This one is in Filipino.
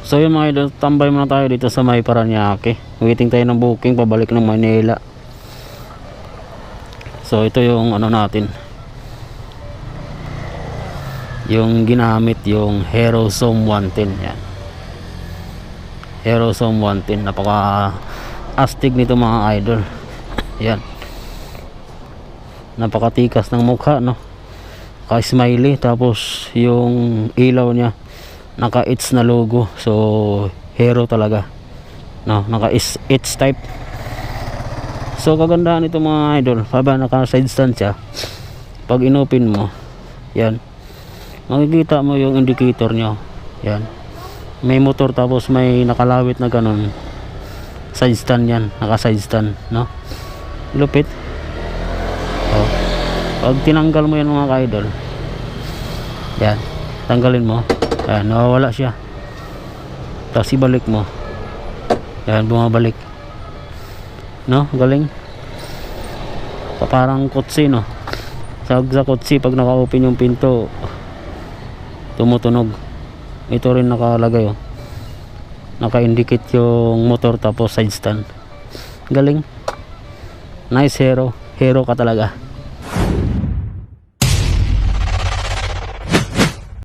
So yun mga idol, tambay muna tayo dito sa may Paranaque. Waiting tayo ng booking pabalik ng Manila. So ito yung ano natin, yung ginamit, yung Hero Zoom 110. Yan, Hero Zoom 110. Napaka astig nito mga idol. Yan, napakatikas ng mukha, no? Ka-smiley, tapos yung ilaw niya naka-it's na logo. So Hero talaga, no? Naka-it's type. So kagandahan nito mga idol, haba naka side stand siya, pag inopen mo, yan, makikita mo yung indicator nyo. Yan, may motor, tapos may nakalawit na ganun side stand. Yan, naka side stand, no? Lupit. Oh, pag tinanggal mo yan mga idol, yan, tanggalin mo, yan, nawawala siya, tapos ibalik mo, yan, bumabalik, no? Galing. Parang kotse, no? Sa kotse, pag naka-open yung pinto, tumutunog. Ito rin nakalagay, oh, naka-indicate yung motor, tapos side stand. Galing. Nice. Hero ka talaga.